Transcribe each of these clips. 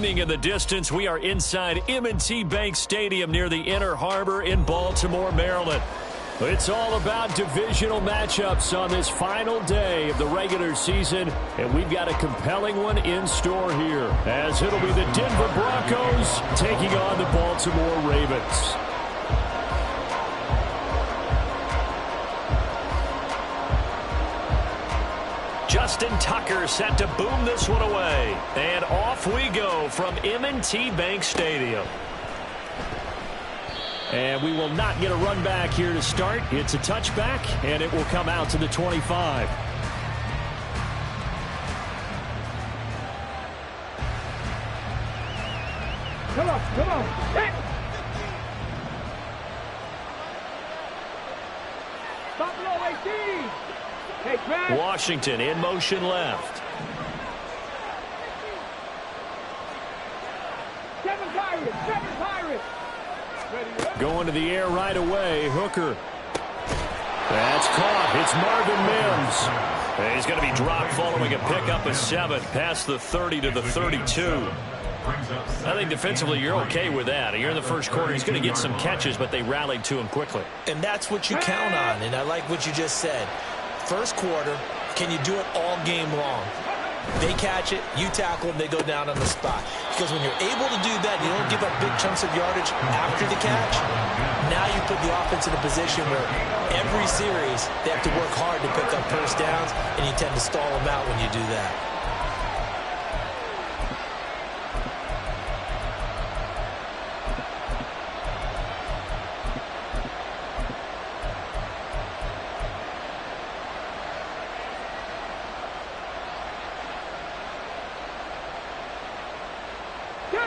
Gleaming in the distance, we are inside M&T Bank Stadium near the Inner Harbor in Baltimore, Maryland. It's all about divisional matchups on this final day of the regular season, and we've got a compelling one in store here, as it'll be the Denver Broncos taking on the Baltimore Ravens. Justin Tucker set to boom this one away. And off we go from M&T Bank Stadium. And we will not get a run back here to start. It's a touchback, and it will come out to the 25. Come on. Hey. Stop below 18. Hey, Washington in motion left. Seven Pirates. Going to the air right away. Hooker. That's caught. It's Marvin Mims. And he's going to be dropped following a pickup of 7 past the 30 to the 32. I think defensively you're okay with that. You're in the first quarter. He's going to get some catches, but they rallied to him quickly. And that's what you count on, and I like what you just said. First quarter, can you do it all game long? They catch it, you tackle them, they go down on the spot. Because when you're able to do that, you don't give up big chunks of yardage after the catch. Now you put the offense in a position where every series they have to work hard to pick up first downs, and you tend to stall them out when you do that.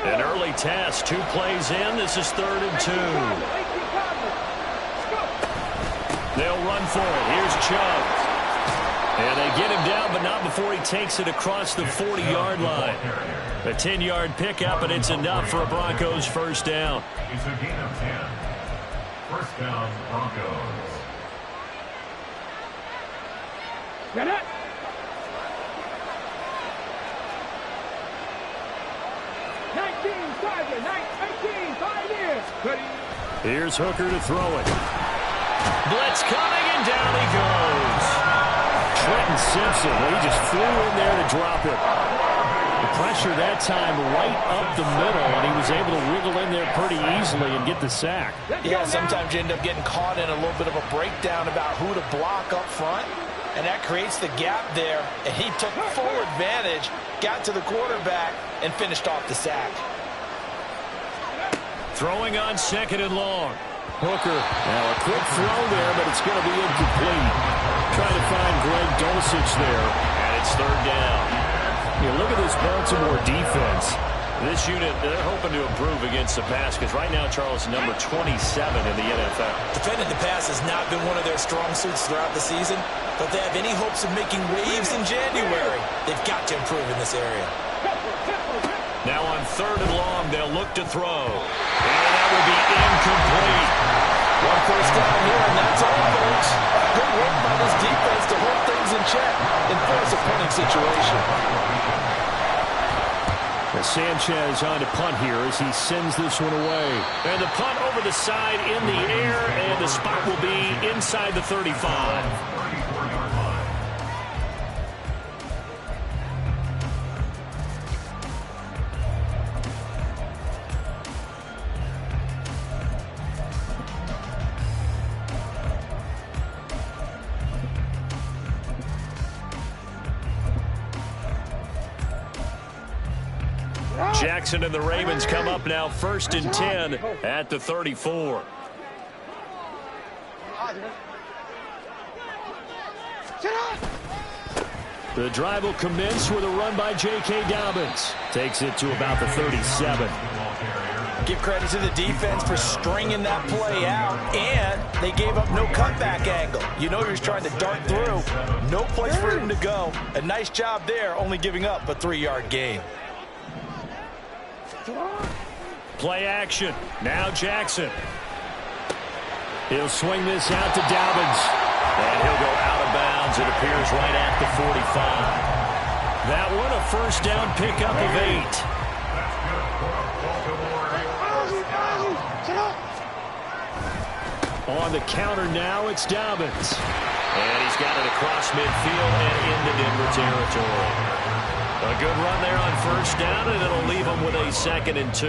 An early test, 2 plays in. This is 3rd and 2. They'll run for it. Here's Chubb. And they get him down, but not before he takes it across the 40-yard line. A 10-yard pickup, and it's enough for a Broncos first down. It's a gain of 10. First down, Broncos. Get it. Here's Hooker to throw it. Blitz coming, and down he goes. Trenton Simpson, he just flew in there to drop it. The pressure that time right up the middle, and he was able to wiggle in there pretty easily and get the sack. Yeah, sometimes you end up getting caught in a little bit of a breakdown about who to block up front, and that creates the gap there, and he took full advantage, got to the quarterback, and finished off the sack. Throwing on 2nd and long. Hooker. Now a quick throw there, but it's going to be incomplete. Trying to find Greg Dulcich there, and it's 3rd down. Look at this Baltimore defense. This unit, they're hoping to improve against the pass because right now, Charles, number 27 in the NFL. Defending the pass has not been one of their strong suits throughout the season, but they have any hopes of making waves in January. They've got to improve in this area. Now on 3rd and long, they'll look to throw. And that will be incomplete. One first down here, and that's all, folks. Good work by this defense to hold things in check and force a punting situation. Sanchez on to punt here as he sends this one away. And the punt over the side in the air, and the spot will be inside the 35. Jackson and the Ravens come up now 1st and 10 at the 34. The drive will commence with a run by J.K. Dobbins. Takes it to about the 37. Give credit to the defense for stringing that play out, and they gave up no cutback angle. You know he was trying to dart through. No place for him to go. A nice job there, only giving up a 3-yard gain. Play action. Now Jackson. He'll swing this out to Dobbins. And he'll go out of bounds. It appears right at the 45. That one a first down pickup of 8. on the counter now. It's Dobbins. And he's got it across midfield and into Denver territory. A good run there on first down, and it'll leave them with a 2nd and 2.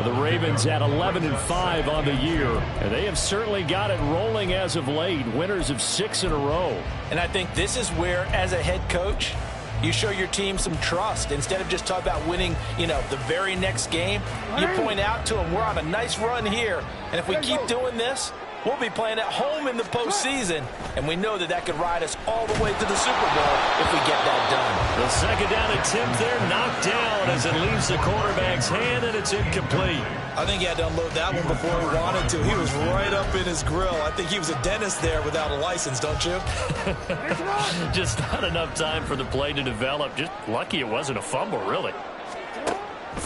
The Ravens at 11-5 on the year, and they have certainly got it rolling as of late. Winners of 6 in a row. And I think this is where, as a head coach, you show your team some trust. Instead of just talking about winning, the very next game, you point out to them, we're on a nice run here, and if we keep doing this, we'll be playing at home in the postseason, and we know that could ride us all the way to the Super Bowl if we get that done. The 2nd down attempt there knocked down as it leaves the quarterback's hand, and it's incomplete. I think he had to unload that one before he wanted to. He was right up in his grill. I think he was a dentist there without a license, don't you? Just not enough time for the play to develop. Just lucky it wasn't a fumble, really.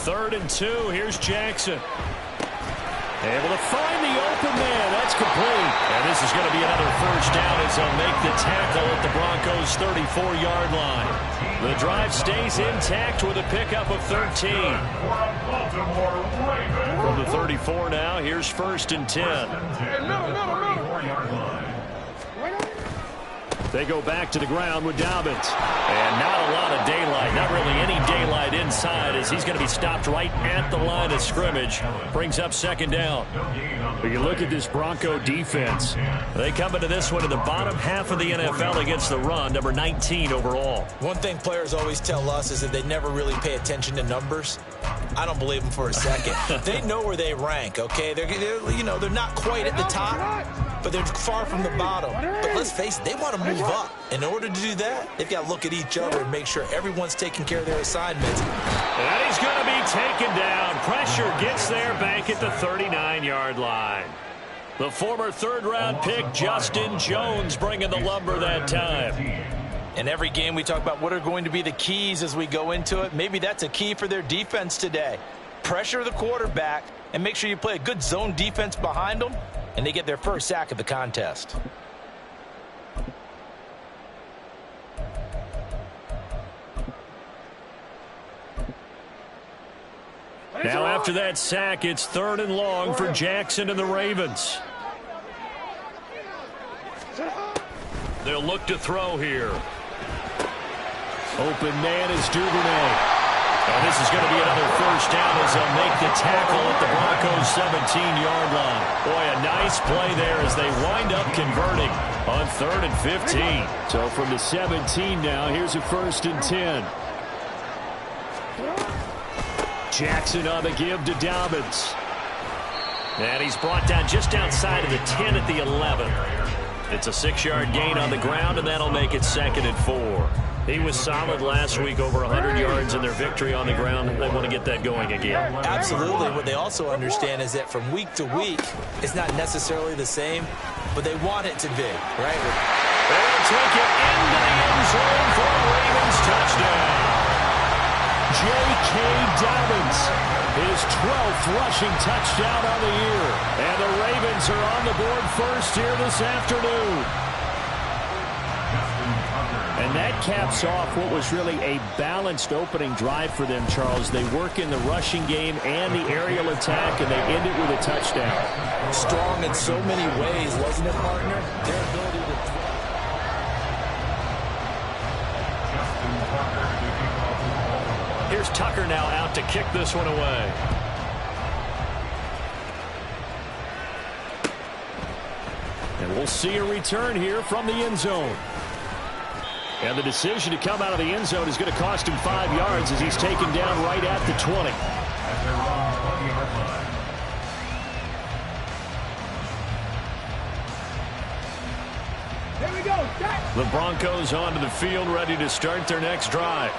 3rd and 2. Here's Jackson. Able to find the open man. That's complete. And this is going to be another first down as they'll make the tackle at the Broncos' 34-yard line. The drive stays intact with a pickup of 13. From the 34 now, here's 1st and 10. They go back to the ground with Dobbins. And not a lot of daylight. Not really any daylight inside as he's going to be stopped right at the line of scrimmage. Brings up 2nd down. But you look at this Bronco defense. They come into this one in the bottom half of the NFL against the run, number 19 overall. One thing players always tell us is that they never really pay attention to numbers. I don't believe them for a second. They know where they rank, okay? They're not quite at the top, but they're far from the bottom. But let's face it, they want to move up. In order to do that, they've got to look at each other and make sure everyone's taking care of their assignments. And he's going to be taken down. Pressure gets there back at the 39-yard line. The former 3rd-round pick, Justin Jones, bringing the lumber that time. In every game, we talk about what are going to be the keys as we go into it. Maybe that's a key for their defense today. Pressure the quarterback and make sure you play a good zone defense behind them, and they get their first sack of the contest. Now after that sack, it's 3rd and long for Jackson and the Ravens. They'll look to throw here. Open man is Duvernay. And this is going to be another first down as they'll make the tackle at the Broncos' 17-yard line. Boy, a nice play there as they wind up converting on 3rd and 15. So from the 17 now, here's a 1st and 10. Jackson on the give to Dobbins. And he's brought down just outside of the 10 at the 11. It's a 6-yard gain on the ground, and that'll make it 2nd and 4. He was solid last week, over 100 yards in their victory on the ground. They want to get that going again. Absolutely. What they also understand is that from week to week, it's not necessarily the same, but they want it to be, right? They'll take it into the end zone for a Ravens touchdown. J.K. Dobbins, his 12th rushing touchdown on the year. And the Ravens are on the board first here this afternoon. And that caps off what was really a balanced opening drive for them, Charles. They work in the rushing game and the aerial attack, and they end it with a touchdown. Strong in so many ways, wasn't it, partner? Their ability to Here's Tucker now out to kick this one away. And we'll see a return here from the end zone. And the decision to come out of the end zone is going to cost him 5 yards as he's taken down right at the 20. Here we go. The Broncos onto the field, ready to start their next drive.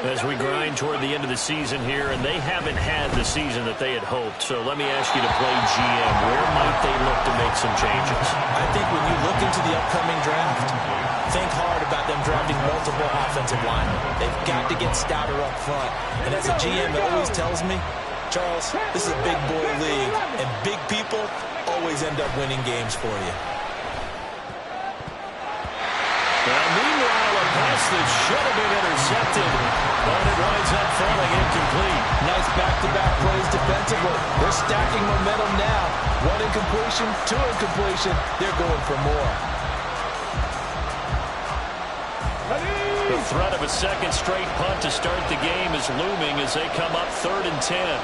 As we grind toward the end of the season here, and they haven't had the season that they had hoped. So let me ask you to play GM. Where might they look to make some changes? I think when you look into the upcoming draft, think hard about them drafting multiple offensive linemen. They've got to get stouter up front. And as a GM that always tells me, Charles, this is a big boy league, and big people always end up winning games for you. Well, meanwhile, a pass that should have been intercepted, but it winds up falling incomplete. Nice back-to-back plays defensively. They're stacking momentum now. One incompletion, two incompletion. They're going for more. The threat of a second straight punt to start the game is looming as they come up 3rd and 10.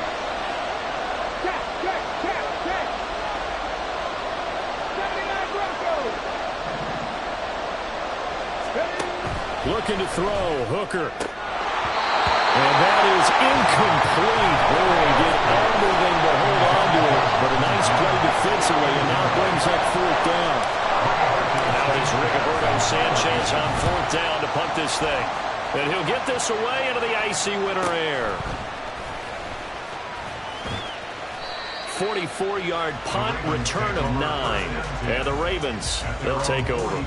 Looking to throw, Hooker. And that is incomplete. Boy, did everything to hold on to it. But a nice play defensively, and now brings up 4th down. Now it's Rigoberto Sanchez on 4th down to punt this thing. And he'll get this away into the icy winter air. 44-yard punt, return of 9. And the Ravens, they'll take over.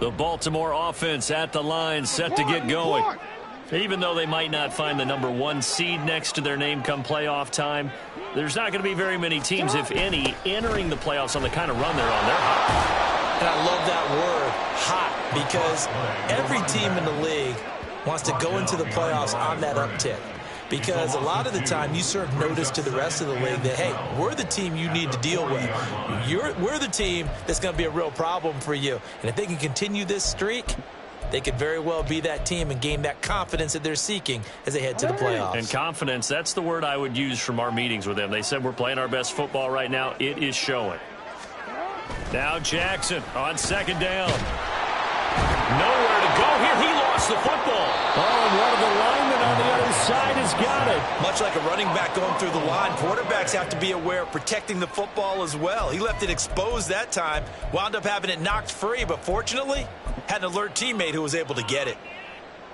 The Baltimore offense at the line, set to get going. Even though they might not find the number 1 seed next to their name come playoff time, there's not going to be very many teams, if any, entering the playoffs on the kind of run they're on. They're hot. And I love that word, hot, because every team in the league wants to go into the playoffs on that uptick. Because a lot of the time you serve notice to the rest of the league that, hey, we're the team you need to deal with. We're the team that's going to be a real problem for you. And if they can continue this streak, they could very well be that team and gain that confidence that they're seeking as they head to the playoffs. And confidence, that's the word I would use from our meetings with them. They said we're playing our best football right now. It is showing. Now Jackson on 2nd down. Nowhere to go here. He lost the football. Oh, and one of the linemen on the other side has got it. Much like a running back going through the line, quarterbacks have to be aware of protecting the football as well. He left it exposed that time, wound up having it knocked free, but fortunately, had an alert teammate who was able to get it.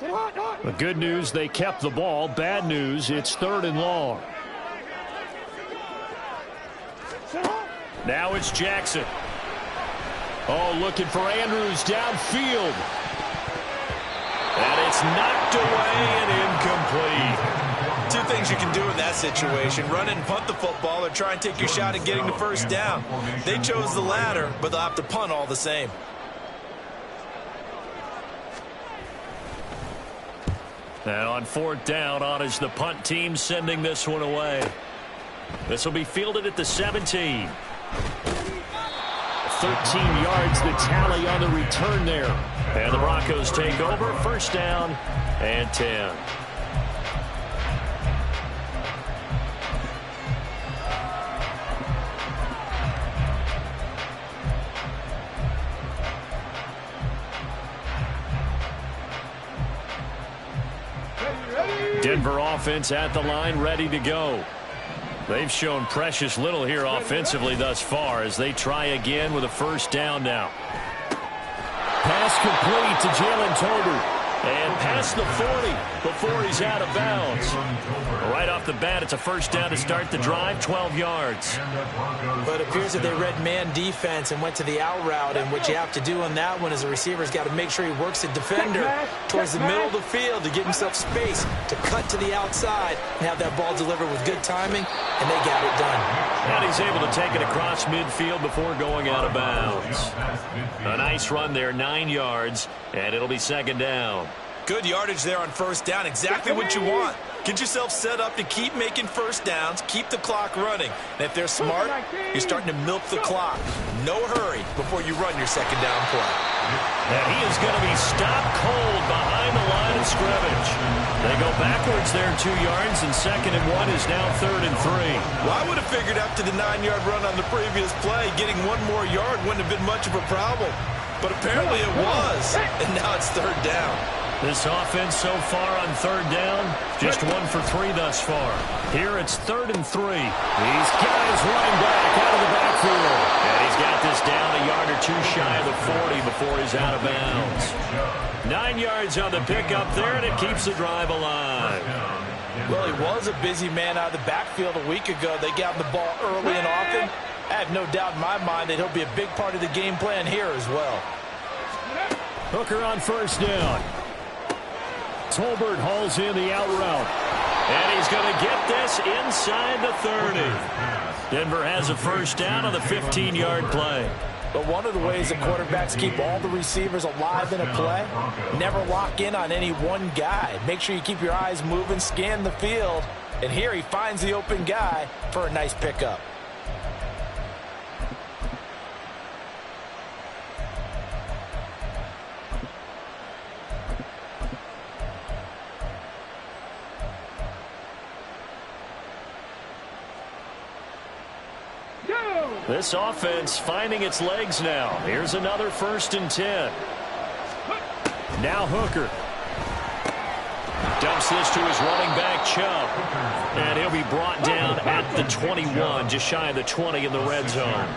The good news, they kept the ball. Bad news, it's 3rd and long. Now it's Jackson. Oh, looking for Andrews downfield. And it's knocked away and incomplete. Two things you can do in that situation: run and punt the football, or try and take your shot at getting the 1st down. They chose the latter, but they'll have to punt all the same. And on 4th down, on is the punt team sending this one away. This will be fielded at the 17. 13 yards the tally on the return there. And the Broncos take over, 1st down and 10. Denver offense at the line, ready to go. They've shown precious little here offensively thus far as they try again with a 1st down now. Pass complete to Jalen Tolbert. And past the 40 before he's out of bounds. Right off the bat, it's a 1st down to start the drive, 12 yards. But it appears that they read man defense and went to the out route, and what you have to do on that one is the receiver's got to make sure he works the defender towards the middle of the field to give himself space to cut to the outside and have that ball delivered with good timing, and they got it done. And he's able to take it across midfield before going out of bounds. A nice run there, 9 yards, and it'll be 2nd down. Good yardage there on 1st down, exactly what you want. Get yourself set up to keep making 1st downs, keep the clock running. And if they're smart, you're starting to milk the clock. No hurry before you run your 2nd down play. And he is going to be stopped cold behind the line of scrimmage. They go backwards there 2 yards, and 2nd and 1 is now 3rd and 3. Well, I would have figured after the 9-yard run on the previous play, getting 1 more yard wouldn't have been much of a problem. But apparently it was, and now it's 3rd down. This offense so far on 3rd down, just 1 for 3 thus far. Here it's 3rd and 3. He's got his running back out of the backfield. And he's got this down a yard or 2 shy of the 40 before he's out of bounds. 9 yards on the pickup there, and it keeps the drive alive. Well, he was a busy man out of the backfield a week ago. They got him the ball early and often. I have no doubt in my mind that he'll be a big part of the game plan here as well. Hooker on 1st down. Tolbert hauls in the out route. And he's going to get this inside the 30. Denver has a first down on the 15-yard play. But one of the ways that quarterbacks keep all the receivers alive in a play, never lock in on any one guy. Make sure you keep your eyes moving, scan the field. And here he finds the open guy for a nice pickup. This offense finding its legs now. Here's another 1st and 10. Now Hooker. Dumps this to his running back, Chubb. And he'll be brought down at the 21, just shy of the 20 in the red zone.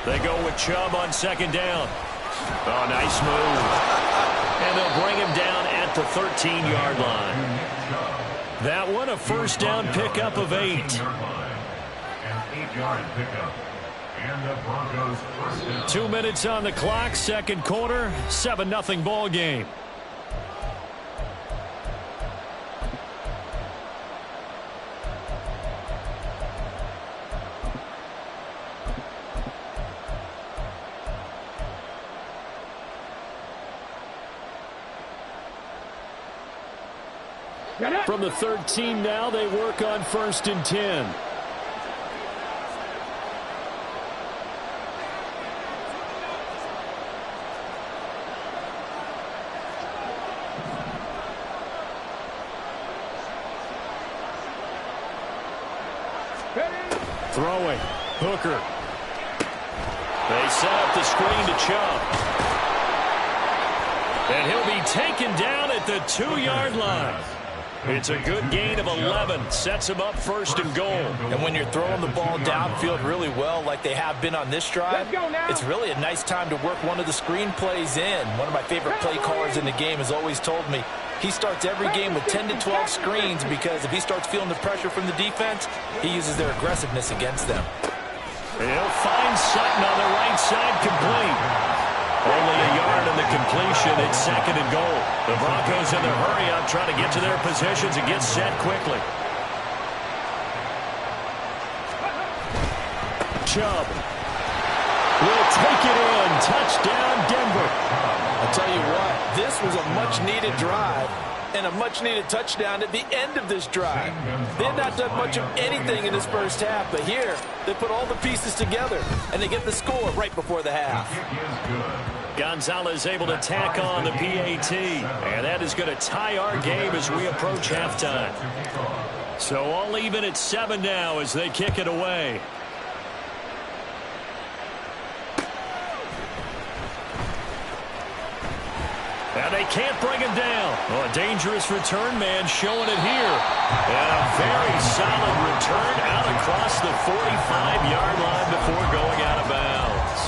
They go with Chubb on 2nd down. Oh, nice move. And they'll bring him down at the 13-yard line. That one a first down pickup of 8. An 8-yard pickup. And the Broncos first down. 2 minutes on the clock, 2nd quarter, 7-0 ball game. From the 13 now, they work on 1st and 10. Throwing. Hooker. They set up the screen to Chubb. And he'll be taken down at the 2-yard line. It's a good gain of 11. Sets him up 1st and goal. And when you're throwing the ball downfield really well like they have been on this drive, it's really a nice time to work one of the screen plays in. One of my favorite play callers in the game has always told me he starts every game with 10 to 12 screens because if he starts feeling the pressure from the defense, he uses their aggressiveness against them. He'll find Sutton on the right side, complete. Only a yard in the completion. It's 2nd and goal. The Broncos in their hurry up, trying to get to their positions and get set quickly. Chubb will take it in. Touchdown, Denver. I'll tell you what, this was a much-needed drive and a much-needed touchdown at the end of this drive. They had not done much of anything in this first half, but here they put all the pieces together, and they get the score right before the half. Gonzalez able to tack on the PAT, and that is going to tie our game as we approach halftime. So all even at 7 now as they kick it away. And they can't bring him down. Oh, a dangerous return man showing it here. And a very solid return out across the 45-yard line before going out of bounds.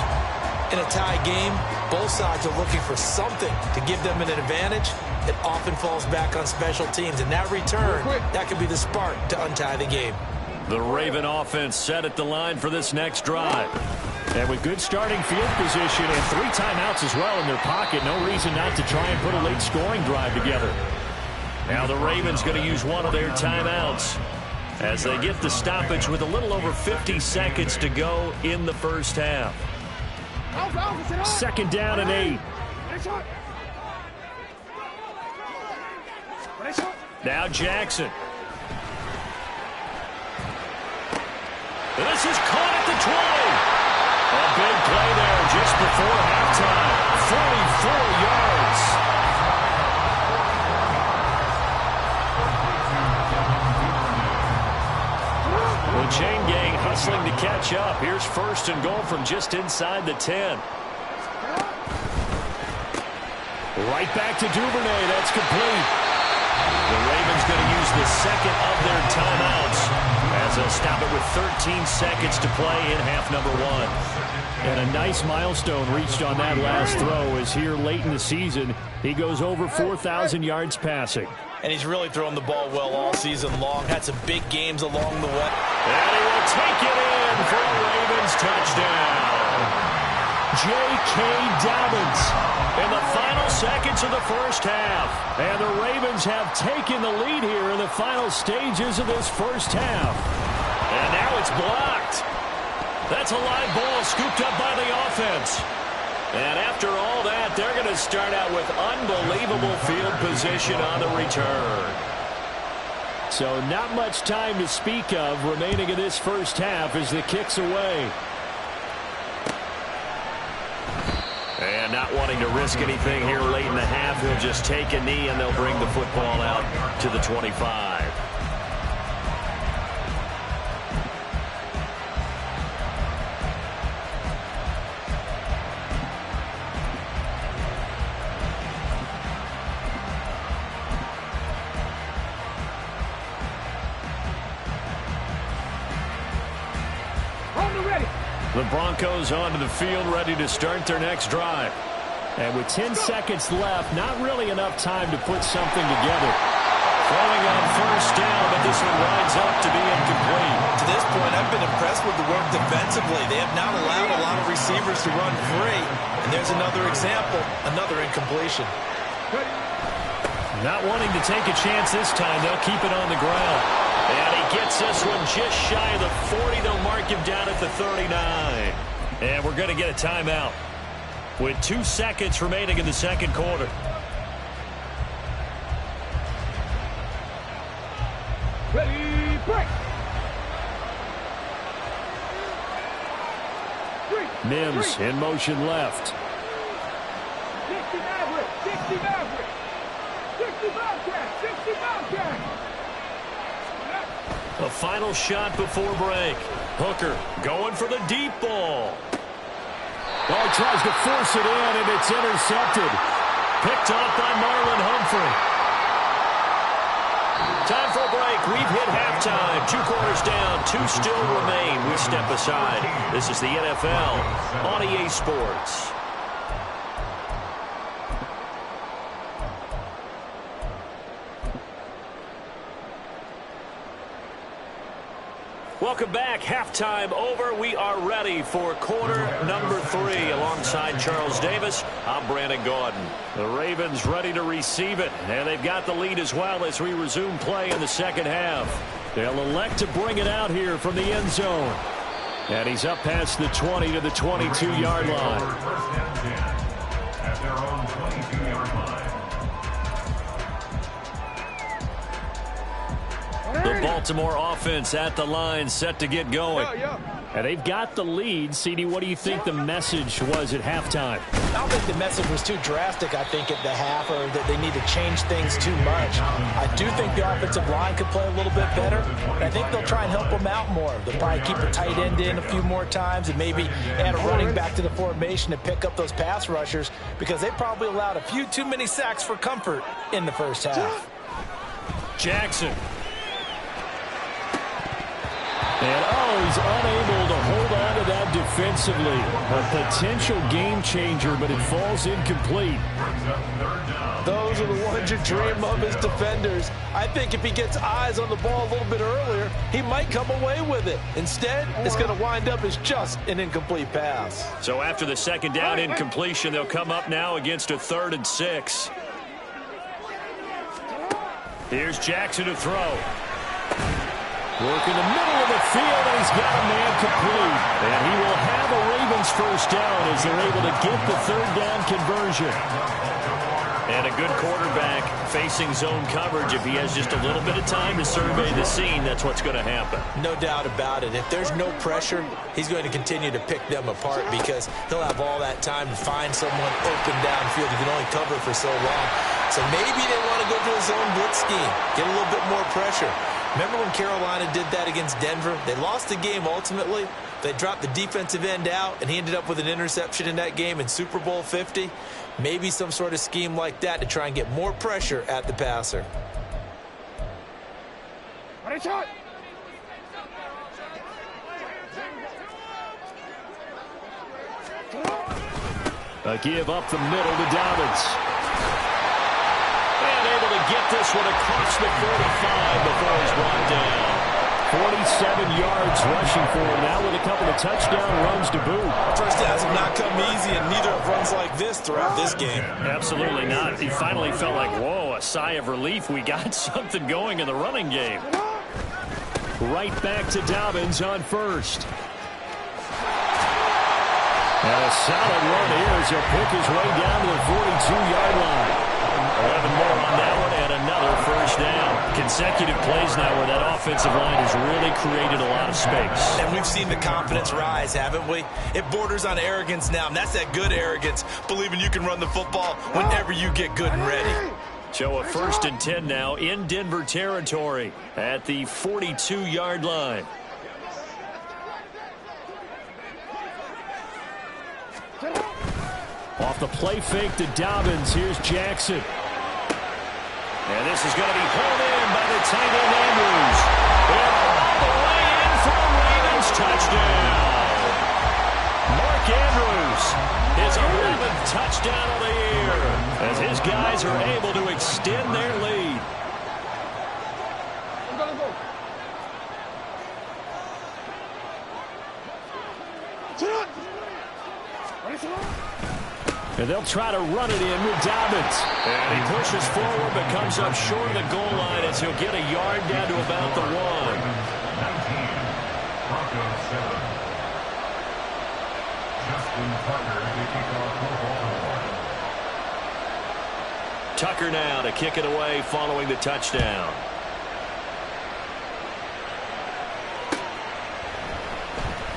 In a tie game, both sides are looking for something to give them an advantage. It often falls back on special teams. And that return, that could be the spark to untie the game. The Raven offense set at the line for this next drive. And with good starting field position and 3 timeouts as well in their pocket, no reason not to try and put a late scoring drive together. Now the Ravens going to use one of their timeouts as they get the stoppage with a little over 50 seconds to go in the first half. 2nd down and 8. Now Jackson. This is caught at the 20. A big play there just before halftime. 44 yards. The chain gang hustling to catch up. Here's 1st and goal from just inside the 10. Right back to Duvernay. That's complete. The Ravens going to use the 2nd of their timeouts as they'll stop it with 13 seconds to play in half number 1. And a nice milestone reached on that last throw as here late in the season, he goes over 4,000 yards passing. And he's really thrown the ball well all season long. Had some big games along the way. And he will take it in for a Ravens touchdown. J.K. Dobbins in the final seconds of the first half. And the Ravens have taken the lead here in the final stages of this first half. And now it's blocked. That's a live ball scooped up by the offense. And after all that, they're going to start out with unbelievable field position on the return. So not much time to speak of remaining in this first half as the kick's away. And not wanting to risk anything here late in the half, he'll just take a knee and they'll bring the football out to the 25. The Broncos onto the field, ready to start their next drive. And with 10 seconds left, not really enough time to put something together. Throwing on first down, but this one winds up to be incomplete. To this point, I've been impressed with the work defensively. They have not allowed a lot of receivers to run free. And there's another example, another incompletion. Not wanting to take a chance this time, they'll keep it on the ground. And he gets this one just shy of the 40. They'll mark him down at the 39. And we're going to get a timeout with 2 seconds remaining in the second quarter. Ready, break. Mims in motion left. 60 Maverick, 60 Maverick, 60 Bobcat, 60 Bobcat. A final shot before break. Hooker going for the deep ball. Ball tries to force it in, and it's intercepted. Picked off by Marlon Humphrey. Time for a break. We've hit halftime. 2 quarters down. 2 still remain. We step aside. This is the NFL on EA Sports. Welcome back. Halftime over. We are ready for quarter number 3. Alongside Charles Davis, I'm Brandon Gaudin. The Ravens ready to receive it, and they've got the lead as well as we resume play in the second half. They'll elect to bring it out here from the end zone. And he's up past the 20 to the 22-yard line. At their own 22-yard line. The Baltimore offense at the line, set to get going. And they've got the lead. CD, what do you think the message was at halftime? I don't think the message was too drastic, I think, at the half, or that they need to change things too much. I do think the offensive line could play a little bit better. And I think they'll try and help them out more. They'll probably keep a tight end in a few more times and maybe add a running back to the formation to pick up those pass rushers, because they probably allowed a few too many sacks for comfort in the first half. Jackson. And, he's unable to hold on to that defensively. A potential game changer, but it falls incomplete. Those are the ones you dream of as defenders. I think if he gets eyes on the ball a little bit earlier, he might come away with it. Instead, it's going to wind up as just an incomplete pass. So after the second down incompletion, they'll come up now against a 3rd and 6. Here's Jackson to throw. Work in the middle of the field, and he's got a man complete. And he will have a Ravens first down as they're able to get the 3rd down conversion. And a good quarterback facing zone coverage. If he has just a little bit of time to survey the scene, that's what's going to happen. No doubt about it. If there's no pressure, he's going to continue to pick them apart, because he'll have all that time to find someone open downfield. He can only cover for so long. So maybe they want to go to a zone blitz scheme, get a little bit more pressure. Remember when Carolina did that against Denver? They lost the game ultimately. They dropped the defensive end out, and he ended up with an interception in that game in Super Bowl 50. Maybe some sort of scheme like that to try and get more pressure at the passer. A give up the middle to Dobbins. And able to get this one across the 45 before he's brought down. 47 yards rushing for him now with a couple of touchdown runs to boot. First downs have not come easy, and neither have runs like this throughout this game. Absolutely not. He finally felt like, whoa, a sigh of relief. We got something going in the running game. Right back to Dobbins on first. And a solid run here as he'll pick his way down to the 42-yard line. 11 more on that one and another first down. Consecutive plays now where that offensive line has really created a lot of space. And we've seen the confidence rise, haven't we? It borders on arrogance now, and that's that good arrogance, believing you can run the football whenever you get good and ready. So a 1st and 10 now in Denver territory at the 42-yard line. Off the play fake to Dobbins. Here's Jackson. And this is going to be pulled in by the tight end Andrews. And all the way in for a Ravens touchdown. Mark Andrews, his 11th touchdown of the year, as his guys are able to extend their lead. And they'll try to run it in with Dobbins. And he pushes forward but comes up short of the goal line as he'll get a yard down to about the 1. 19, Broncos 7. Justin Tucker to kick off for Baltimore. Tucker now to kick it away following the touchdown.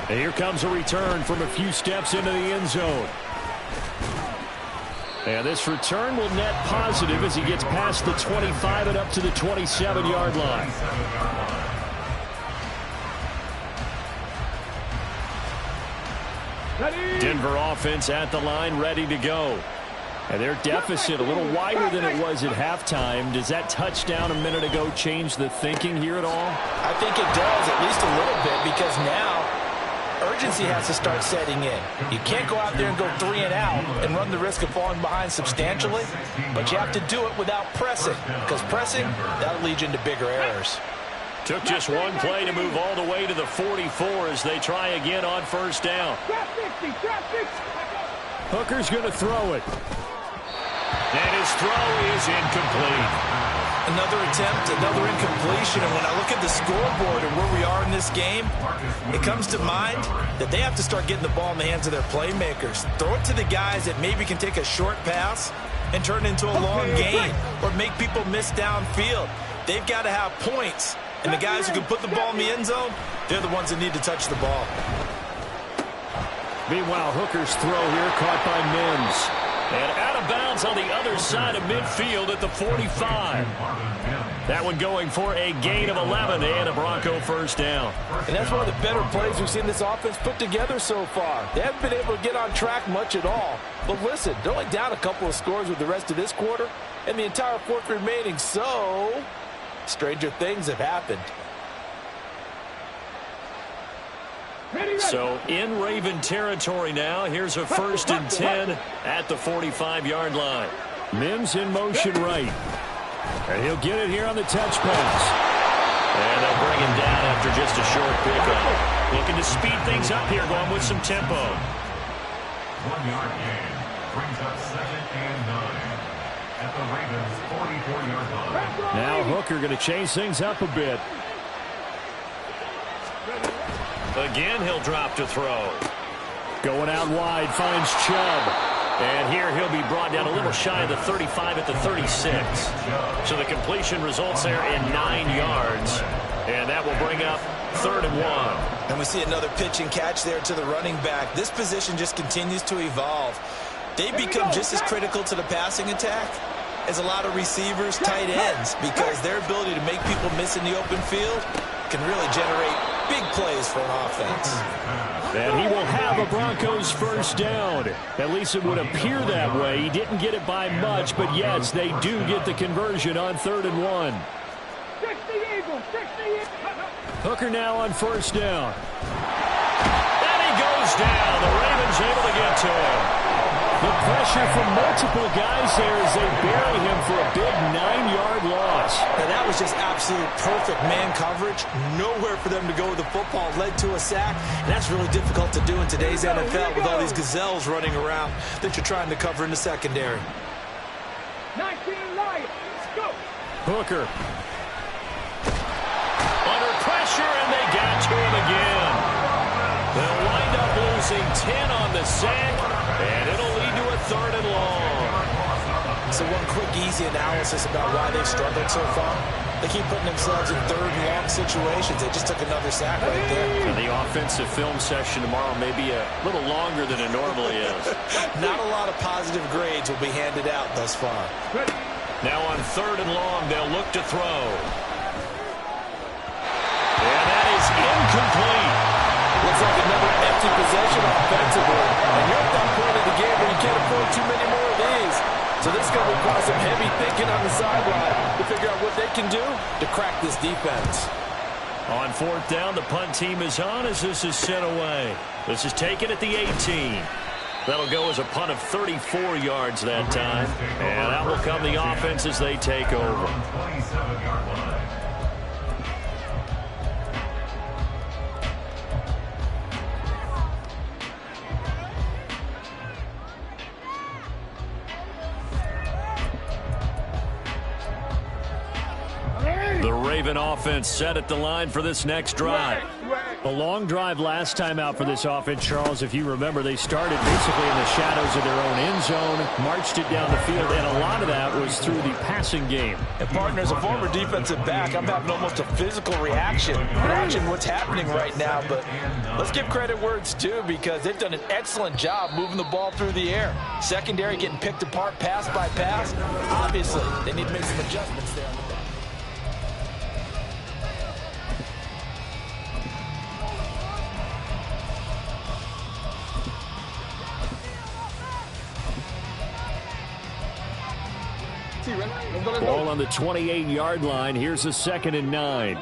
And here comes a return from a few steps into the end zone. And this return will net positive as he gets past the 25 and up to the 27-yard line. Denver offense at the line, ready to go. And their deficit a little wider than it was at halftime. Does that touchdown a minute ago change the thinking here at all? I think it does, at least a little bit, because now urgency has to start setting in. You can't go out there and go 3 and out and run the risk of falling behind substantially, but you have to do it without pressing, because pressing, that'll lead you into bigger errors. Took just one play to move all the way to the 44 as they try again on first down. Hooker's going to throw it. And his throw is incomplete. Another attempt, another incompletion, and when I look at the scoreboard and where we are in this game, it comes to mind that they have to start getting the ball in the hands of their playmakers. Throw it to the guys that maybe can take a short pass and turn it into a long gain or make people miss downfield. They've got to have points, and the guys who can put the ball in the end zone, they're the ones that need to touch the ball. Meanwhile, Hooker's throw here caught by Mims. And out of bounds on the other side of midfield at the 45. That one going for a gain of 11 and a Bronco first down. And that's one of the better plays we've seen this offense put together so far. They haven't been able to get on track much at all. But listen, they're only down a couple of scores with the rest of this quarter and the entire fourth remaining. So, stranger things have happened. So in Raven territory now. Here's a 1st and 10 at the 45-yard line. Mims in motion right. And he'll get it here on the touch pass. And they'll bring him down after just a short pickup. Looking to speed things up here, going with some tempo. 1-yard gain brings up 2nd and 9 at the Ravens' 44-yard line. Now Hooker going to change things up a bit. Again, he'll drop to throw. Going out wide, finds Chubb. And here he'll be brought down a little shy of the 35 at the 36. So the completion results there in 9 yards. And that will bring up 3rd and 1. And we see another pitch and catch there to the running back. This position just continues to evolve. They become just as critical to the passing attack as a lot of receivers, tight ends, because their ability to make people miss in the open field can really generate big plays for an offense. And he will have a Broncos first down. At least it would appear that way. He didn't get it by much, but yes, they do get the conversion on 3rd and 1. Hooker now on first down. And he goes down. The Ravens able to get to him. The pressure from multiple guys there as they bury him for a big 9-yard loss. And that was just absolute perfect man coverage. Nowhere for them to go with the football. Led to a sack. And that's really difficult to do in today's NFL with all these gazelles running around that you're trying to cover in the secondary. 19 Lions, go! Hooker. Under pressure, and they got to him again. They'll wind up losing 10 on the sack, and it'll lead to a 3rd and long. So one quick, easy analysis about why they've struggled so far. They keep putting themselves in 3rd and long situations. They just took another sack right there. And the offensive film session tomorrow may be a little longer than it normally is. Not a lot of positive grades will be handed out thus far. Now on 3rd and long, they'll look to throw. And that is incomplete. Looks like another empty possession offensively. And you're at that point of the game where you can't afford too many more of these. So this is going to require some heavy thinking on the sideline to figure out what they can do to crack this defense. On 4th down, the punt team is on as this is sent away. This is taken at the 18. That'll go as a punt of 34 yards that time. And that will come the offense as they take over. 27-yard line. The Raven offense set at the line for this next drive. A long drive last time out for this offense, Charles. If you remember, they started basically in the shadows of their own end zone, marched it down the field, and a lot of that was through the passing game. And partner, as a former defensive back, I'm having almost a physical reaction watching what's happening right now. But let's give credit where it's due because they've done an excellent job moving the ball through the air. Secondary getting picked apart pass by pass. Obviously, they need to make some adjustments there. Ball on the 28-yard line. Here's a 2nd and 9.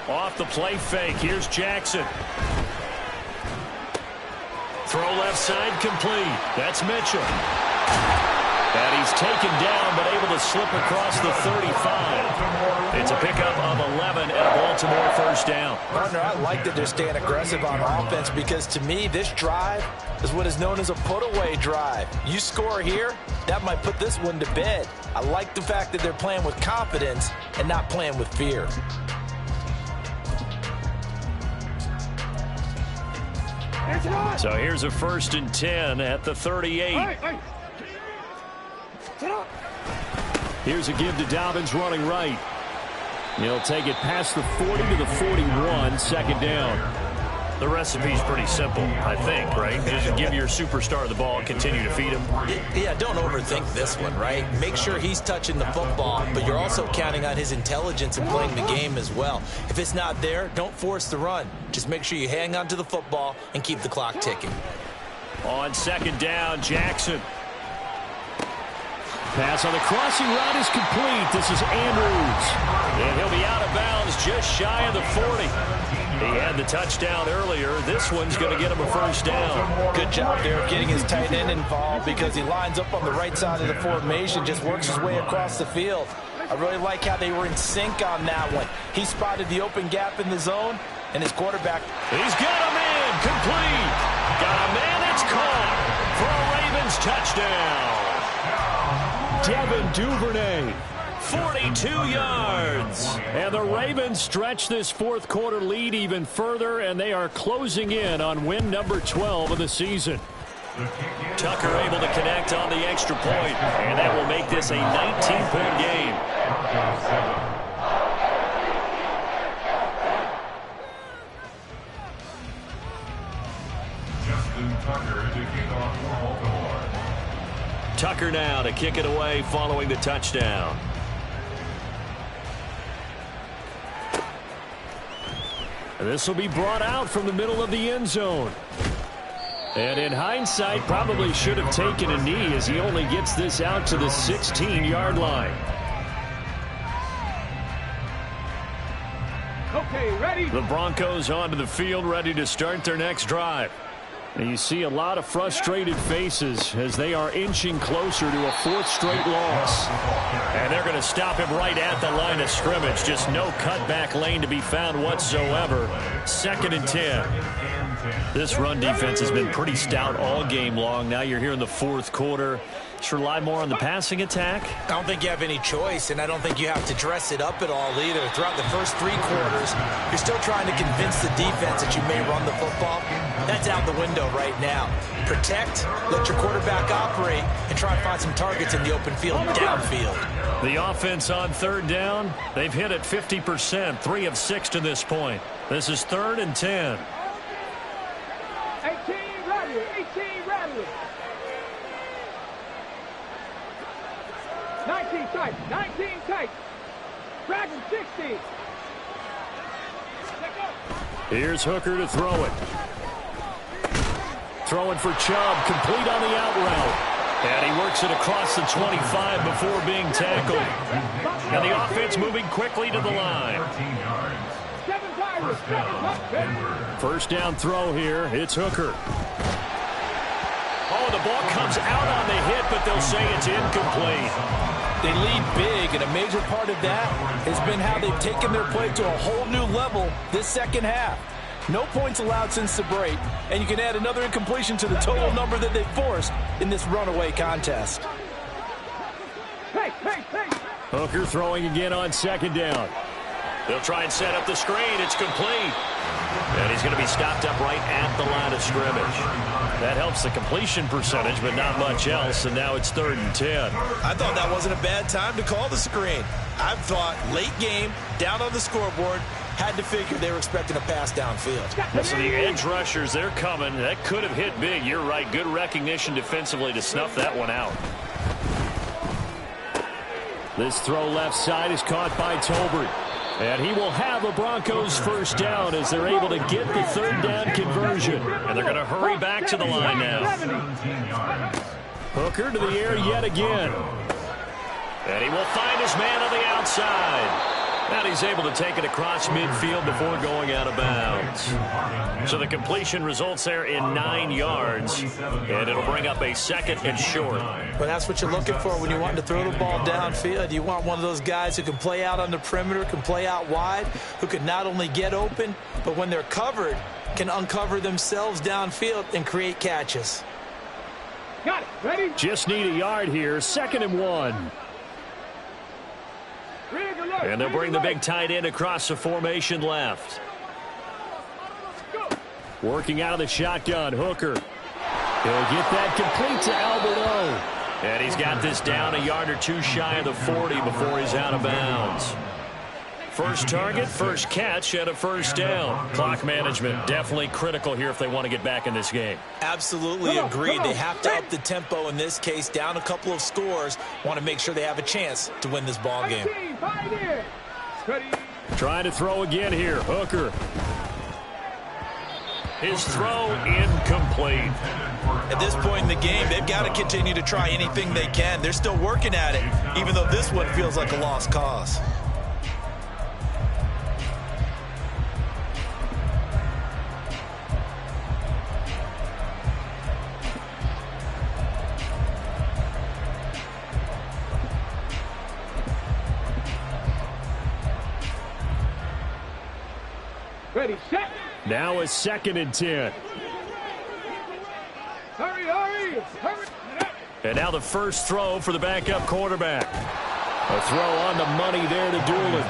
Off the play fake. Here's Jackson. Throw left side complete. That's Mitchell. And he's taken down but able to slip across the 35. It's a pickup of 11 and a Baltimore 1st down. Partner, I like that they're staying aggressive on offense because to me this drive is what is known as a put-away drive. You score here, that might put this one to bed. I like the fact that they're playing with confidence and not playing with fear. So here's a 1st and 10 at the 38. Here's a give to Dobbins running right. He'll take it past the 40 to the 41, 2nd down. The recipe's pretty simple, I think, right? Just give your superstar the ball and continue to feed him. Yeah, don't overthink this one, right? Make sure he's touching the football, but you're also counting on his intelligence in playing the game as well. If it's not there, don't force the run. Just make sure you hang on to the football and keep the clock ticking. On 2nd down, Jackson. Pass on the crossing route is complete. This is Andrews. And he'll be out of bounds just shy of the 40. He had the touchdown earlier. This one's going to get him a 1st down. Good job there of getting his tight end involved because he lines up on the right side of the formation, just works his way across the field. I really like how they were in sync on that one. He spotted the open gap in the zone, and his quarterback. He's got a man complete. Got a man that's caught for a Ravens touchdown. Devin Duvernay, 42 yards. And the Ravens stretch this 4th quarter lead even further, and they are closing in on win number 12 of the season. Tucker able to connect on the extra point, and that will make this a 19-point game. Tucker now to kick it away following the touchdown. And this will be brought out from the middle of the end zone. And in hindsight, probably should have taken a knee as he only gets this out to the 16-yard line. Okay, ready? The Broncos onto the field, ready to start their next drive. And you see a lot of frustrated faces as they are inching closer to a fourth straight loss. And they're going to stop him right at the line of scrimmage. Just no cutback lane to be found whatsoever. 2nd and 10. This run defense has been pretty stout all game long. Now you're here in the fourth quarter. Just rely more on the passing attack. I don't think you have any choice, and I don't think you have to dress it up at all either. Throughout the first 3 quarters, you're still trying to convince the defense that you may run the football. That's out the window right now. Protect, let your quarterback operate, and try to find some targets in the open field, downfield. The offense on 3rd down, they've hit it 50%, 3 of 6 to this point. This is 3rd and 10. 18 ready, 18 ready. 19 tight, 19 tight. Dragon 60. Here's Hooker to throw it. Throwing for Chubb, complete on the out route. And he works it across the 25 before being tackled. And the offense moving quickly to the line. 7 Pirates, 7 First down throw here. It's Hooker. Oh, the ball comes out on the hit, but they'll say it's incomplete. They lead big, and a major part of that has been how they've taken their play to a whole new level this second half. No points allowed since the break, and you can add another incompletion to the total number that they forced in this runaway contest. Hey. Hooker throwing again on 2nd down. They'll try and set up the screen. It's complete. And he's going to be stopped up right at the line of scrimmage. That helps the completion percentage, but not much else, and now it's 3rd and 10. I thought that wasn't a bad time to call the screen. I thought late game, down on the scoreboard, had to figure they were expecting a pass downfield. So the edge rushers, they're coming. That could have hit big. You're right. Good recognition defensively to snuff that one out. This throw left side is caught by Tolbert. And he will have a Broncos first down as they're able to get the 3rd down conversion. And they're going to hurry back to the line now. Hooker to the air yet again. And he will find his man on the outside. And he's able to take it across midfield before going out of bounds. So the completion results there in 9 yards. And it'll bring up a 2nd and short. But that's what you're looking for when you want to throw the ball downfield. You want one of those guys who can play out on the perimeter, can play out wide, who can not only get open, but when they're covered, can uncover themselves downfield and create catches. Got it. Ready? Just need a yard here. 2nd and 1. And they'll bring the big tight end across the formation left. Working out of the shotgun, Hooker. He'll get that complete to Alberto. And he's got this down a yard or 2 shy of the 40 before he's out of bounds. First target, first catch, and a first down. Clock management definitely critical here if they want to get back in this game. Absolutely agreed. They have to up the tempo in this case, down a couple of scores. Want to make sure they have a chance to win this ball game. Trying to throw again here, Hooker. His throw incomplete. At this point in the game, they've got to continue to try anything they can. They're still working at it, even though this one feels like a lost cause. Ready, set. Now it's 2nd and 10. Hurry. And now the first throw for the backup quarterback. A throw on the money there to Doolin.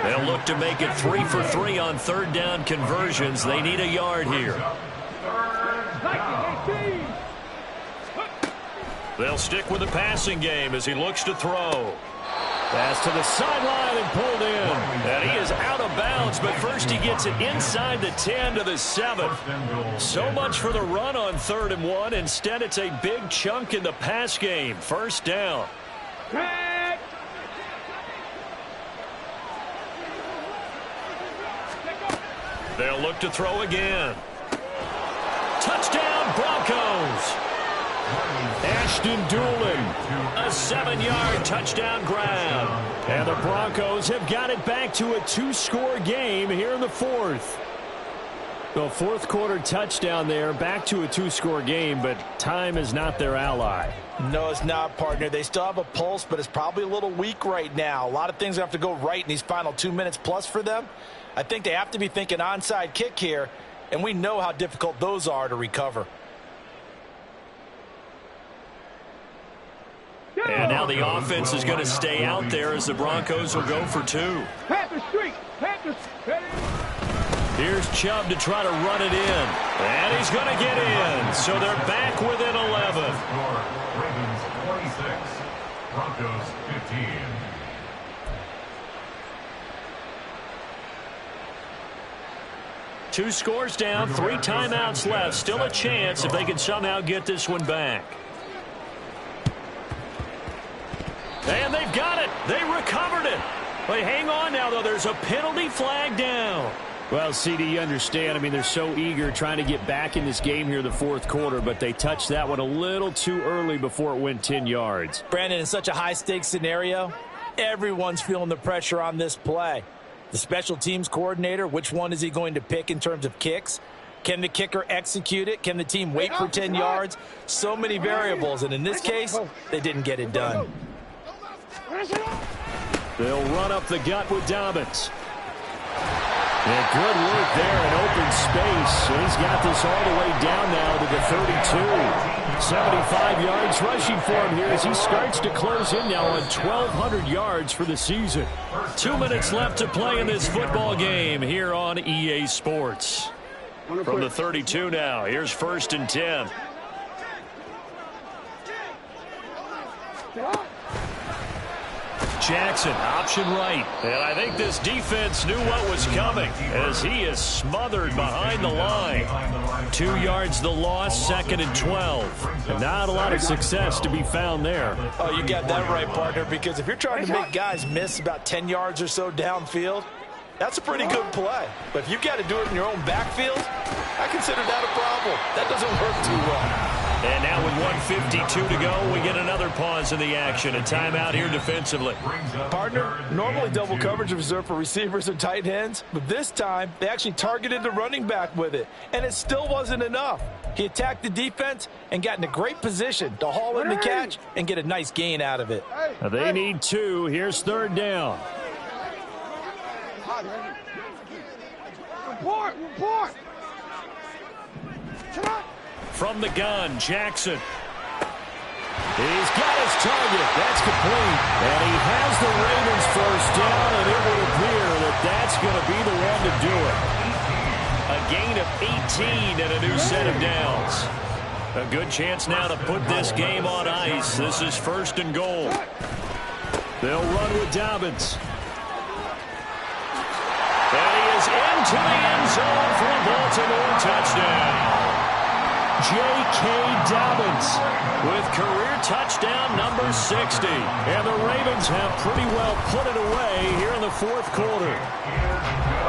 They'll look to make it 3 for 3 on 3rd down conversions. They need a yard here. They'll stick with the passing game as he looks to throw. Pass to the sideline and pulled in. And he is out of bounds, but first he gets it inside the 10 to the 7. So much for the run on 3rd and 1. Instead, it's a big chunk in the pass game. First down. They'll look to throw again. Touchdown, Broncos. Ashton Doolin, a 7-yard touchdown grab. And the Broncos have got it back to a 2-score game here in the 4th. Well, fourth quarter touchdown there, back to a two-score game, but time is not their ally. No, it's not, partner. They still have a pulse, but it's probably a little weak right now. A lot of things have to go right in these final 2 minutes plus for them. I think they have to be thinking onside kick here, and we know how difficult those are to recover. And now the offense is going to stay out there as the Broncos will go for two. Panther Street. Panther. Here's Chubb to try to run it in. And he's going to get in. So they're back within 11. Ravens 46, Broncos 15. Two scores down, 3 timeouts left. Still a chance if they can somehow get this one back. And they've got it. They recovered it. But hang on now, though. There's a penalty flag down. Well, CD, you understand. I mean, they're so eager trying to get back in this game here in the fourth quarter, but they touched that one a little too early before it went 10 yards. Brandon, in such a high-stakes scenario, everyone's feeling the pressure on this play. The special teams coordinator, which one is he going to pick in terms of kicks? Can the kicker execute it? Can the team wait for 10 yards? So many variables, and in this case, they didn't get it done. They'll run up the gut with Dobbins. And good work there in open space. He's got this all the way down now to the 32. 75 yards rushing for him here as he starts to close in now on 1,200 yards for the season. 2 minutes left to play in this football game here on EA Sports. From the 32 now, here's 1st and 10. Jackson, option right. And I think this defense knew what was coming as he is smothered behind the line. 2 yards the loss, 2nd and 12. And not a lot of success to be found there. Oh, you got that right, partner, because if you're trying to make guys miss about 10 yards or so downfield, that's a pretty good play. But if you've got to do it in your own backfield, I consider that a problem. That doesn't work too well. And now with 1:52 to go, we get another pause in the action. A timeout here defensively. Partner, normally double coverage is reserved for receivers and tight ends, but this time they actually targeted the running back with it, and it still wasn't enough. He attacked the defense and got in a great position to haul in the catch and get a nice gain out of it. They need 2. Here's 3rd down. Report. From the gun, Jackson. He's got his target. That's complete. And he has the Ravens first down, and it would appear that that's going to be the one to do it. A gain of 18 and a new set of downs. A good chance now to put this game on ice. This is 1st and goal. They'll run with Dobbins. And he is into the end zone for a Baltimore touchdown. J.K. Dobbins with career touchdown number 60. And the Ravens have pretty well put it away here in the fourth quarter.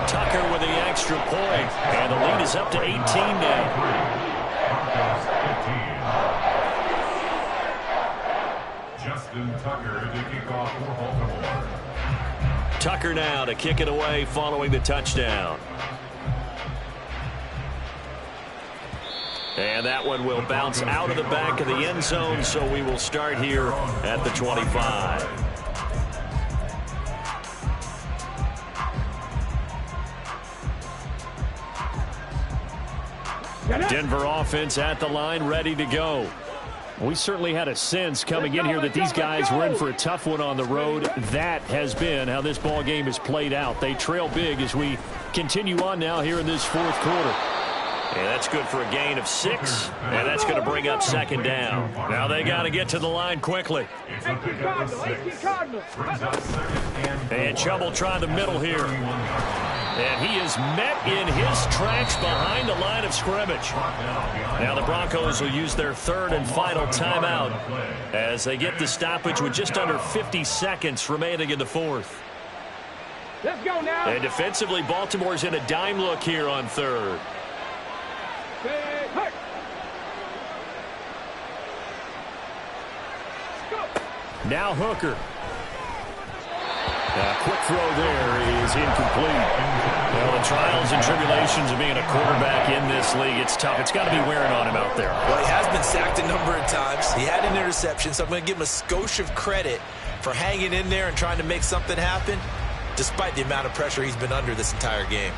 Tucker with the extra point. And the lead is up to 18 now. Justin Tucker to kick off for Baltimore. Tucker now to kick it away following the touchdown. And that one will bounce out of the back of the end zone, so we will start here at the 25. Denver offense at the line, ready to go. We certainly had a sense coming in here that these guys were in for a tough one on the road. That has been how this ball game has played out. They trail big as we continue on now here in this fourth quarter. And that's good for a gain of 6, and that's going to bring up 2nd down. Now they got to get to the line quickly. And Chubb will try the middle here. And he is met in his tracks behind the line of scrimmage. Now the Broncos will use their 3rd and final timeout as they get the stoppage with just under 50 seconds remaining in the fourth. Let's go now. And defensively, Baltimore's in a dime look here on 3rd. Now Hooker. A quick throw there is incomplete. Well, the trials and tribulations of being a quarterback in this league, it's tough. It's got to be wearing on him out there. Well, he has been sacked a number of times. He had an interception, so I'm going to give him a skosh of credit for hanging in there and trying to make something happen, despite the amount of pressure he's been under this entire game.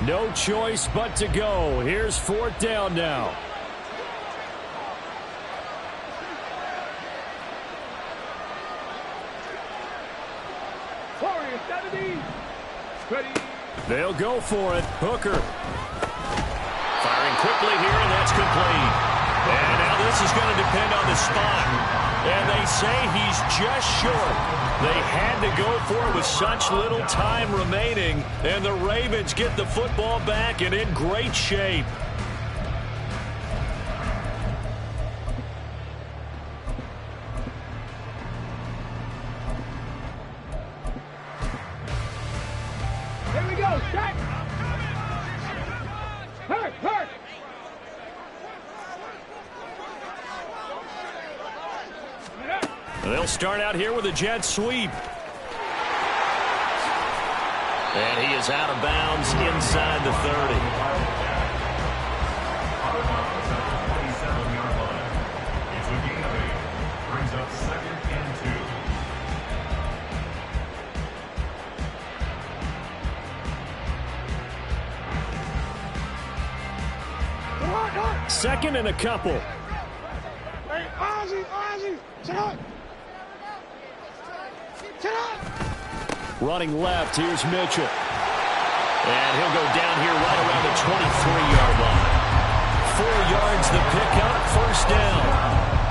No choice but to go. Here's 4th down now. They'll go for it. Hooker. Firing quickly here, and that's complete. And now this is going to depend on the spot. And they say he's just short. They had to go for it with such little time remaining. And the Ravens get the football back and in great shape. Here we go, check. Hurt. They'll start out here with a jet sweep. And he is out of bounds inside the 30. It's a gain of 8. Brings up 2nd and 2. 2nd and a couple. Hey, Ozzy, sit up. Running left, here's Mitchell. And he'll go down here right around the 23-yard line. 4 yards the pickup, 1st down.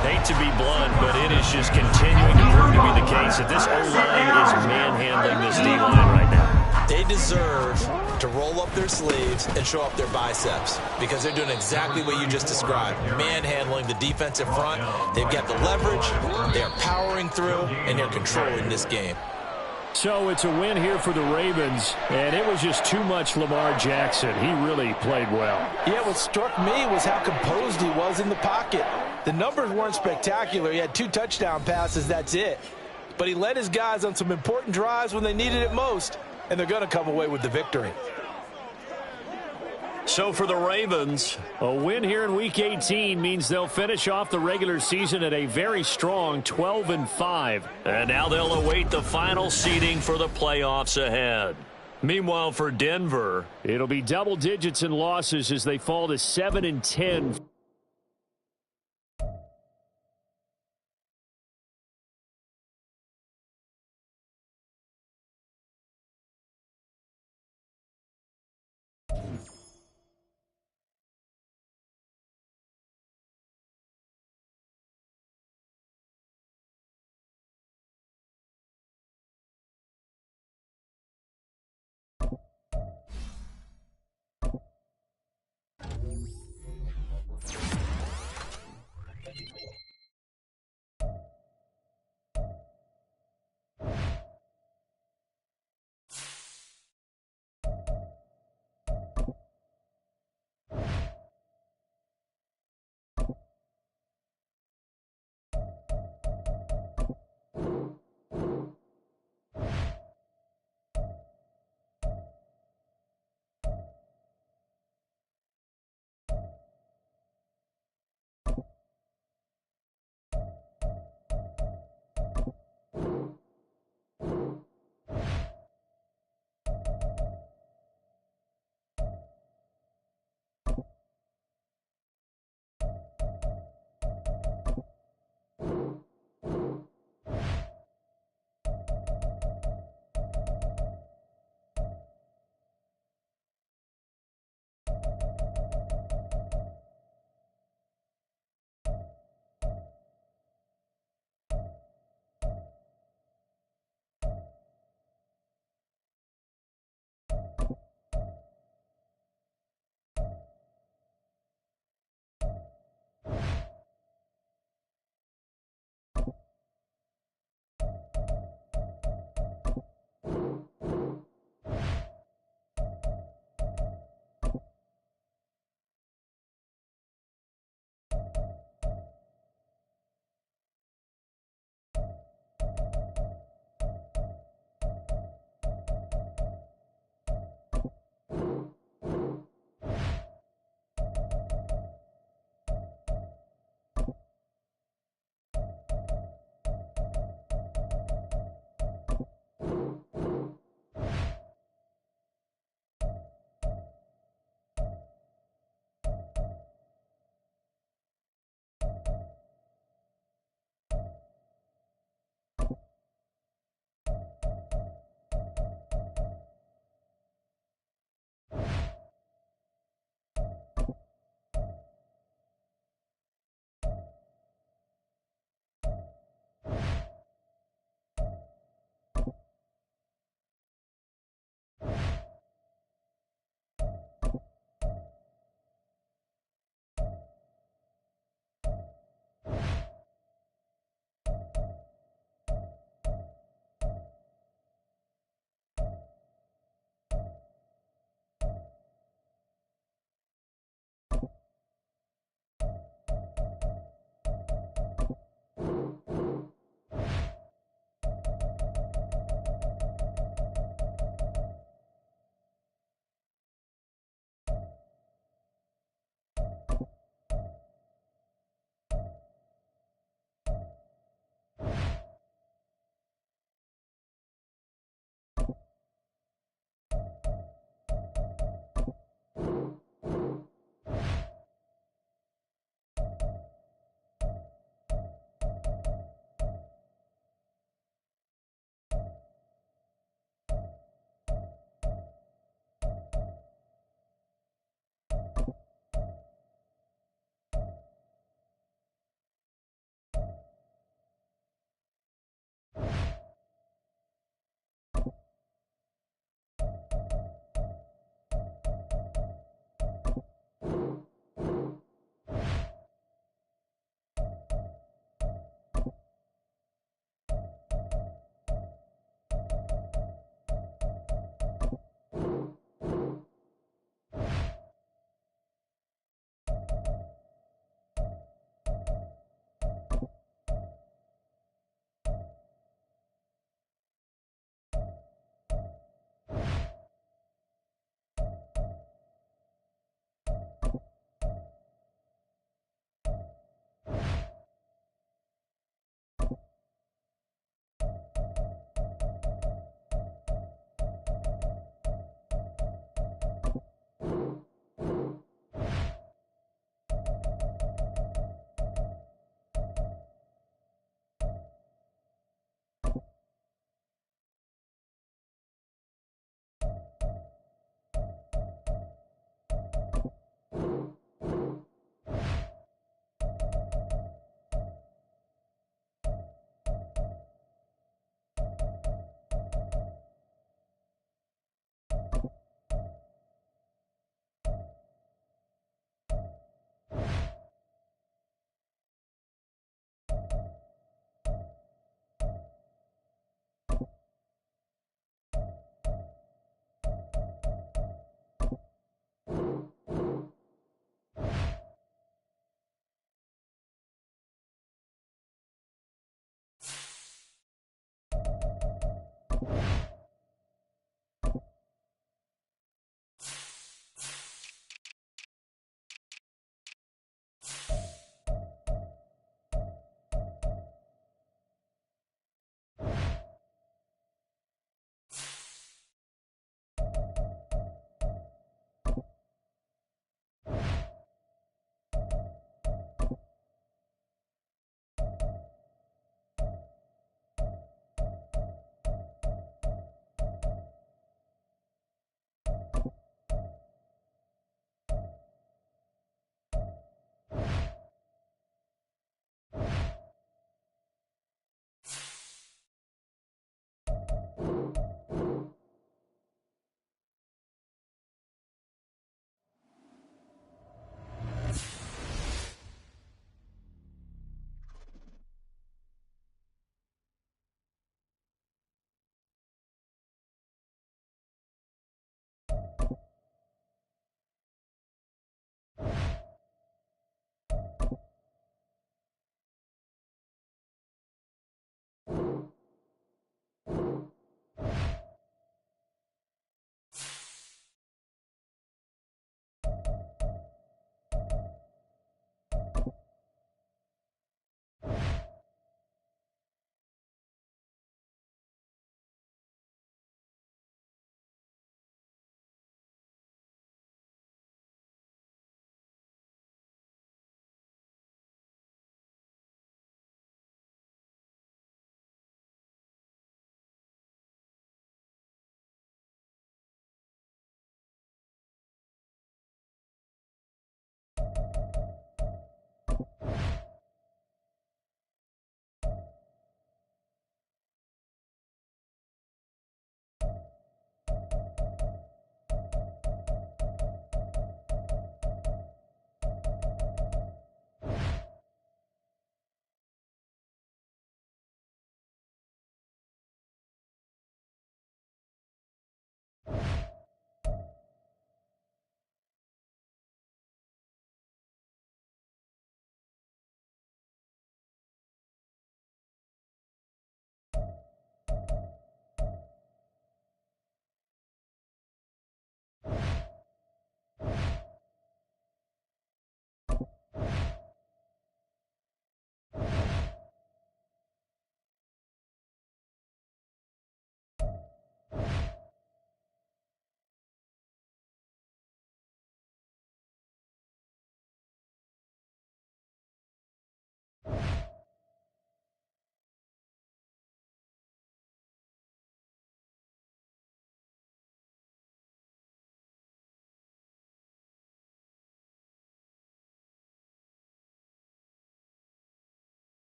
Hate to be blunt, but it is just continuing to prove to be the case that this O-line is manhandling this D-line right now. They deserve to roll up their sleeves and show up their biceps because they're doing exactly what you just described, manhandling the defensive front. They've got the leverage, they're powering through, and they're controlling this game. So it's a win here for the Ravens, and it was just too much Lamar Jackson. He really played well. Yeah, what struck me was how composed he was in the pocket. The numbers weren't spectacular. He had 2 touchdown passes, that's it. But he led his guys on some important drives when they needed it most, and they're going to come away with the victory. So for the Ravens, a win here in Week 18 means they'll finish off the regular season at a very strong 12-5. And now they'll await the final seeding for the playoffs ahead. Meanwhile, for Denver, it'll be double digits in losses as they fall to 7-10.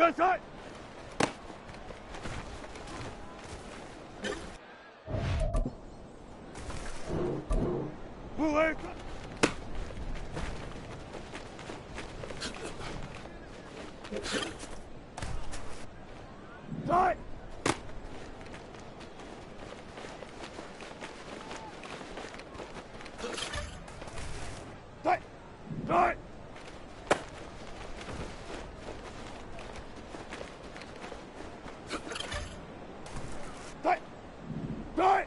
Good shot. Blue leg. Shot. Shot. Shot. Shot. Shot.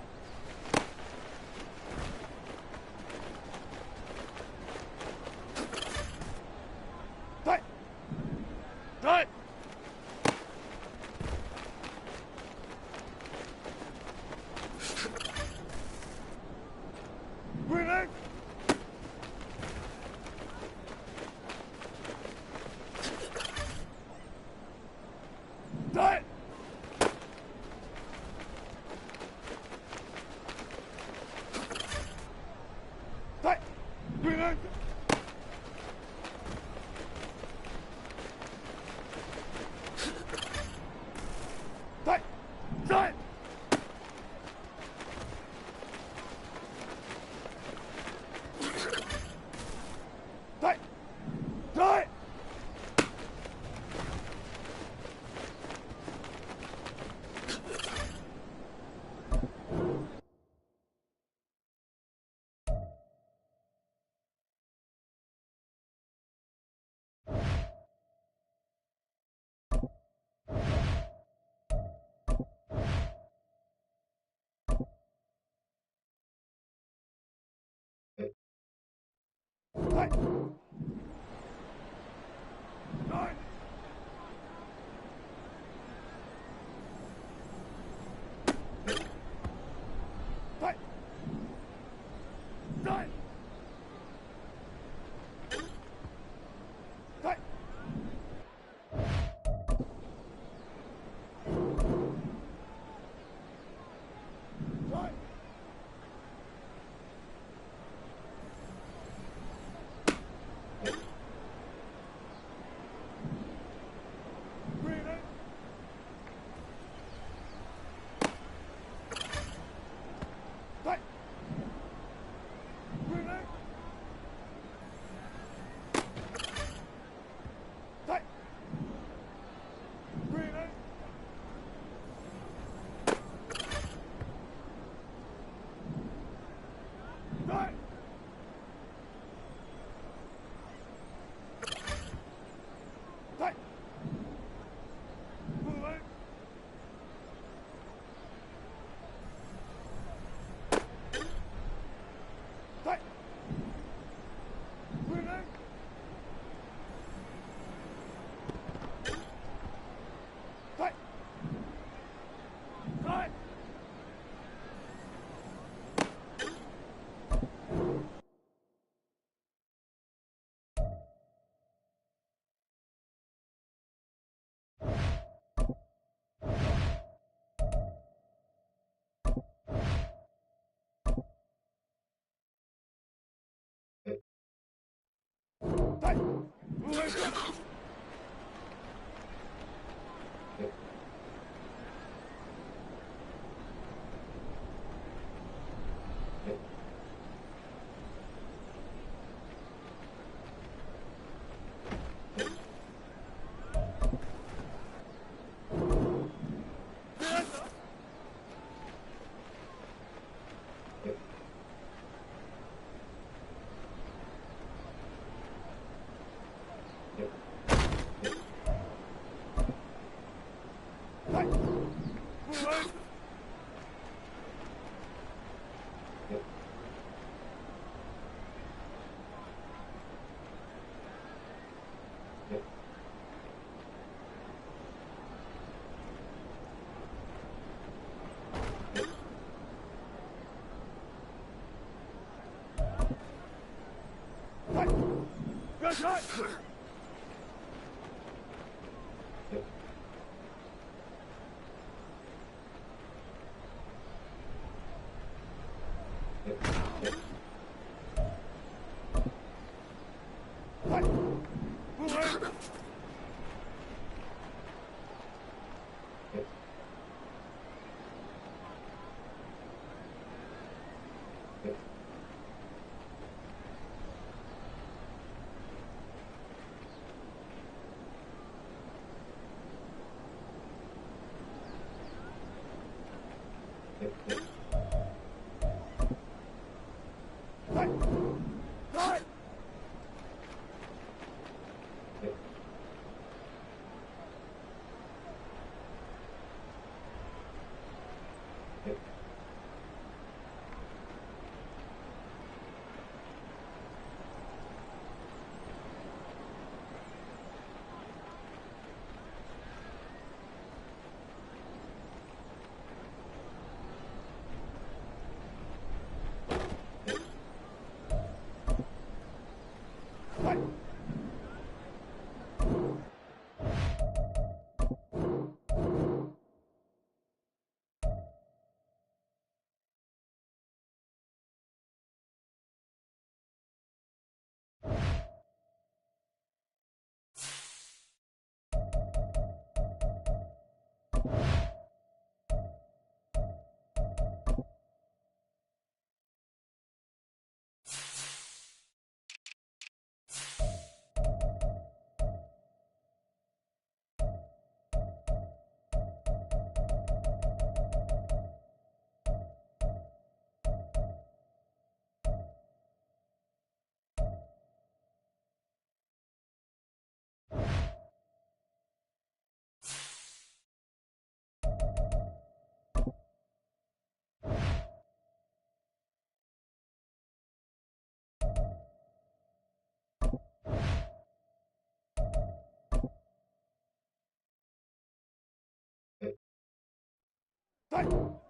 Hey.